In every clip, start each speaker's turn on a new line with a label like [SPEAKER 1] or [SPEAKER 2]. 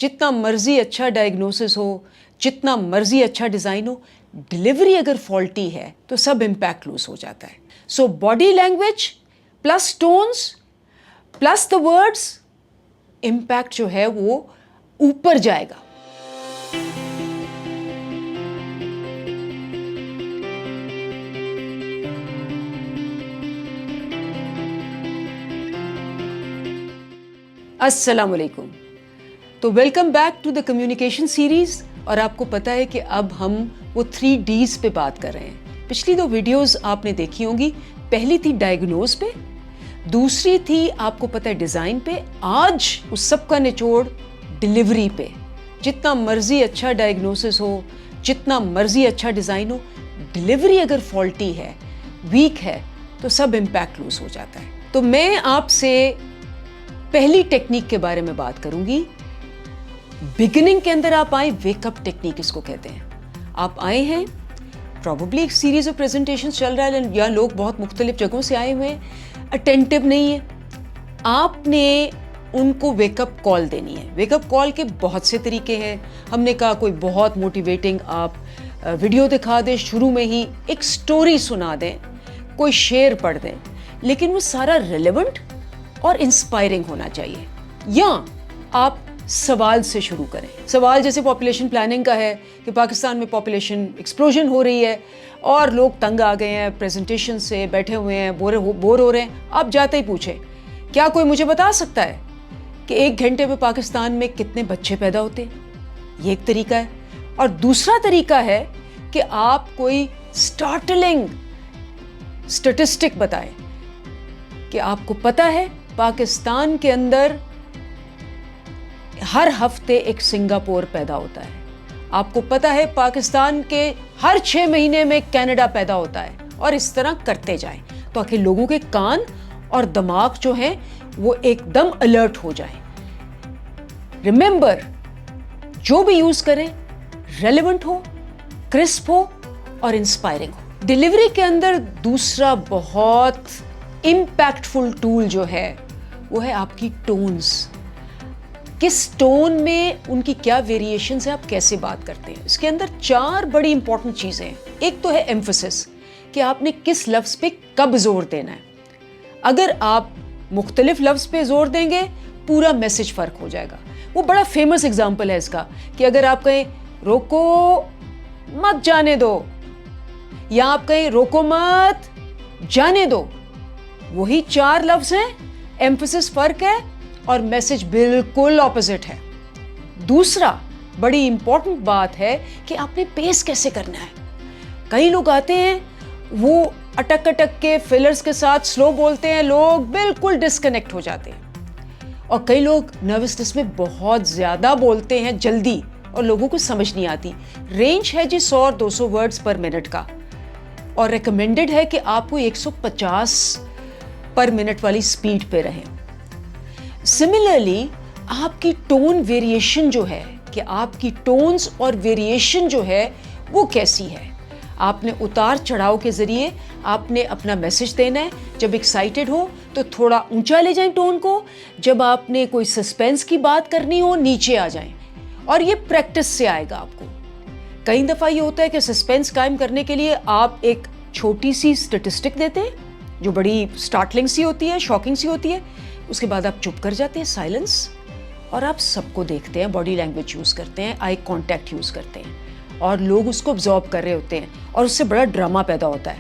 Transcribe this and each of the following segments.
[SPEAKER 1] जितना मर्जी अच्छा डायग्नोसिस हो, जितना मर्जी अच्छा डिज़ाइन हो, डिलीवरी अगर फॉल्टी है तो सब इम्पैक्ट लूज हो जाता है. So body language plus tones plus the words, impact जो है वो ऊपर जाएगा. अस्सलाम वालेकुम. तो welcome back to the communication series. और आपको पता है कि अब हम वो 3Ds पे बात कर रहे हैं. पिछली 2 वीडियोस आपने देखी होंगी. पहली थी डायग्नोज पे, दूसरी थी आपको पता है डिज़ाइन पे. आज उस सब का निचोड़ डिलीवरी पे. जितना मर्जी अच्छा डायग्नोसिस हो, जितना मर्जी अच्छा डिज़ाइन हो, डिलीवरी अगर फॉल्टी है, वीक है, तो सब इम्पैक्ट लूज हो जाता है. तो मैं आपसे पहली टेक्निक के बारे में बात करूंगी. बिगिनिंग के अंदर आप आए, वेकअप टेक्निक इसको कहते हैं. आप आए हैं, प्रॉबेबली एक सीरीज ऑफ प्रेजेंटेशंस चल रहा है या लोग बहुत मुख्तलिफ जगहों से आए हुए हैं, अटेंटिव नहीं है. आपने उनको वेकअप कॉल देनी है. वेकअप कॉल के बहुत से तरीके हैं. हमने कहा कोई बहुत मोटिवेटिंग आप वीडियो दिखा दें, शुरू में ही एक स्टोरी सुना दें, कोई शेर पढ़ दें, लेकिन वो सारा रिलेवेंट और इंस्पायरिंग होना चाहिए. या आप सवाल से शुरू करें. सवाल जैसे पॉपुलेशन प्लानिंग का है कि पाकिस्तान में पॉपुलेशन एक्सप्लोजन हो रही है और लोग तंग आ गए हैं प्रेजेंटेशन से, बैठे हुए हैं, बोर हो रहे हैं. आप जाते ही पूछें, क्या कोई मुझे बता सकता है कि 1 घंटे में पाकिस्तान में कितने बच्चे पैदा होते हैं? ये एक तरीका है. और दूसरा तरीका है कि आप कोई स्टार्टलिंग स्टैटिस्टिक बताएं कि आपको पता है पाकिस्तान के अंदर हर हफ्ते एक सिंगापुर पैदा होता है. आपको पता है पाकिस्तान के हर 6 महीने में कनाडा पैदा होता है. और इस तरह करते जाएं ताकि लोगों के कान और दिमाग जो हैं वो एकदम अलर्ट हो जाएं. रिमेंबर, जो भी यूज करें रेलेवेंट हो, क्रिस्प हो और इंस्पायरिंग हो. डिलीवरी के अंदर दूसरा बहुत इम्पैक्टफुल टूल जो है वो है आपकी टोन्स. किस टोन में उनकी क्या वेरिएशंस है, आप कैसे बात करते हैं. इसके अंदर 4 बड़ी इंपॉर्टेंट चीज़ें हैं. एक तो है एम्फेसिस, कि आपने किस लफ्ज़ पे कब जोर देना है. अगर आप मुख्तलिफ लफ्ज़ पे जोर देंगे पूरा मैसेज फ़र्क हो जाएगा. वो बड़ा फेमस एग्जाम्पल है इसका कि अगर आप कहें रोको मत जाने दो, या आप कहें रोको मत जाने दो, वही 4 लफ्ज़ हैं, एम्फेसिस फ़र्क है और मैसेज बिल्कुल ऑपोजिट है. दूसरा बड़ी इंपॉर्टेंट बात है कि आपने पेस कैसे करना है. कई लोग आते हैं वो अटक अटक के फिलर्स के साथ स्लो बोलते हैं, लोग बिल्कुल डिस्कनेक्ट हो जाते हैं. और कई लोग नर्वसनेस में बहुत ज़्यादा बोलते हैं जल्दी और लोगों को समझ नहीं आती. रेंज है जी 100 और 200 वर्ड्स पर मिनट का, और रिकमेंडेड है कि आपको 150 पर मिनट वाली स्पीड पे रहें. सिमिलरली आपकी टोन वेरिएशन जो है, कि आपकी टोन्स और वेरिएशन जो है वो कैसी है. आपने उतार चढ़ाव के ज़रिए आपने अपना मैसेज देना है. जब एक्साइटेड हो तो थोड़ा ऊंचा ले जाएं टोन को, जब आपने कोई सस्पेंस की बात करनी हो नीचे आ जाएं. और ये प्रैक्टिस से आएगा आपको. कई दफ़ा ये होता है कि सस्पेंस कायम करने के लिए आप एक छोटी सी स्टैटिस्टिक देते हैं जो बड़ी स्टार्टलिंग सी होती है, शॉकिंग सी होती है. उसके बाद आप चुप कर जाते हैं, साइलेंस, और आप सबको देखते हैं, बॉडी लैंग्वेज यूज़ करते हैं, आई कांटेक्ट यूज़ करते हैं, और लोग उसको ऑब्जॉर्व कर रहे होते हैं और उससे बड़ा ड्रामा पैदा होता है.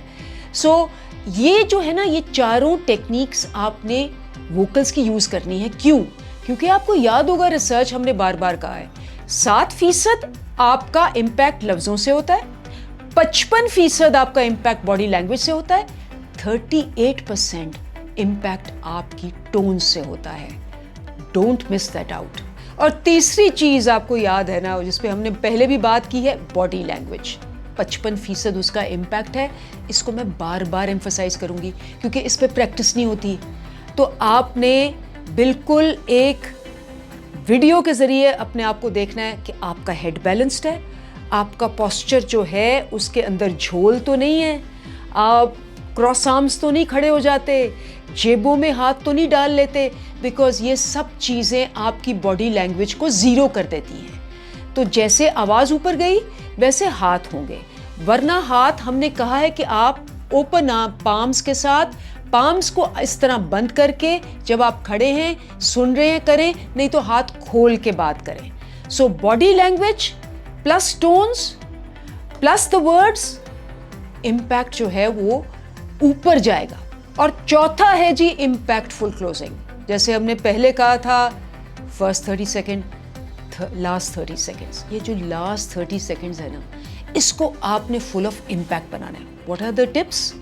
[SPEAKER 1] सो ये जो है ना, ये चारों टेक्निक्स आपने वोकल्स की यूज़ करनी है. क्यों? क्योंकि आपको याद होगा, रिसर्च हमने बार बार कहा है, 7% आपका इम्पैक्ट लफ्ज़ों से होता है, 55% आपका इम्पैक्ट बॉडी लैंग्वेज से होता है, 38% इम्पैक्ट आपकी टोन से होता है. Don't miss that out. और तीसरी चीज़ आपको याद है ना, जिस पे हमने पहले भी बात की है, बॉडी लैंग्वेज. 55% उसका इम्पैक्ट है. इसको मैं बार बार एम्फसाइज करूंगी क्योंकि इस पे प्रैक्टिस नहीं होती. तो आपने बिल्कुल एक वीडियो के ज़रिए अपने आप को देखना है कि आपका हेड बैलेंस्ड है, आपका पोस्चर जो है उसके अंदर झोल तो नहीं है, आप क्रॉस आर्म्स तो नहीं खड़े हो जाते, जेबों में हाथ तो नहीं डाल लेते, बिकॉज ये सब चीज़ें आपकी बॉडी लैंग्वेज को ज़ीरो कर देती हैं। तो जैसे आवाज़ ऊपर गई वैसे हाथ होंगे, वरना हाथ हमने कहा है कि आप ओपन पाम्स के साथ पाम्स को इस तरह बंद करके जब आप खड़े हैं सुन रहे हैं करें, नहीं तो हाथ खोल के बात करें। So body language plus tones plus the words, impact जो है वो ऊपर जाएगा। और चौथा है जी इम्पैक्टफुल क्लोजिंग। जैसे हमने पहले कहा था फर्स्ट 30 सेकेंड, लास्ट 30 सेकेंड्स, ये जो लास्ट 30 सेकेंड्स है ना, इसको आपने फुल ऑफ इम्पैक्ट बनाना है। What are the tips?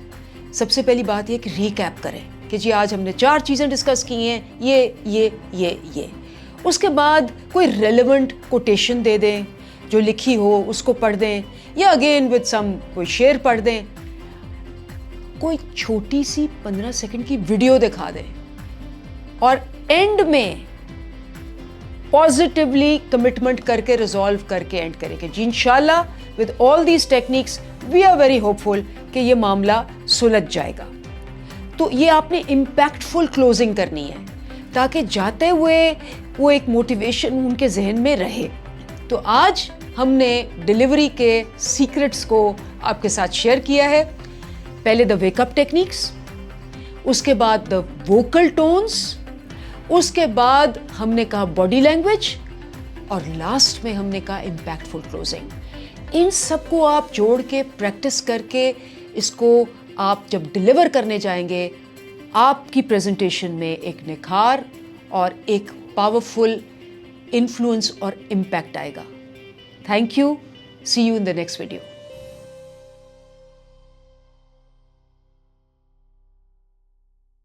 [SPEAKER 1] सबसे पहली बात ये कि रिकैप करें कि जी आज हमने 4 चीज़ें डिस्कस की हैं, ये। उसके बाद कोई रेलेवेंट कोटेशन दे दें, जो लिखी हो उसको पढ़ दें, या अगेन विद सम कोई शेर पढ़ दें, कोई छोटी सी 15 सेकंड की वीडियो दिखा दें, और एंड में पॉजिटिवली कमिटमेंट करके रिजॉल्व करके एंड करेंगे जी इंशाल्लाह with all these techniques we are very hopeful कि ये मामला सुलझ जाएगा। तो ये आपने इम्पैक्टफुल क्लोजिंग करनी है ताकि जाते हुए वो एक मोटिवेशन उनके जहन में रहे। तो आज हमने डिलीवरी के सीक्रेट्स को आपके साथ शेयर किया है। पहले द वेकअप टेक्निक्स, उसके बाद द वोकल टोन्स, उसके बाद हमने कहा बॉडी लैंग्वेज, और लास्ट में हमने कहा इम्पैक्टफुल क्लोजिंग। इन सबको आप जोड़ के प्रैक्टिस करके इसको आप जब डिलीवर करने जाएंगे, आपकी प्रेजेंटेशन में एक निखार और एक पावरफुल इन्फ्लुएंस और इम्पैक्ट आएगा। Thank you, see you in the next video.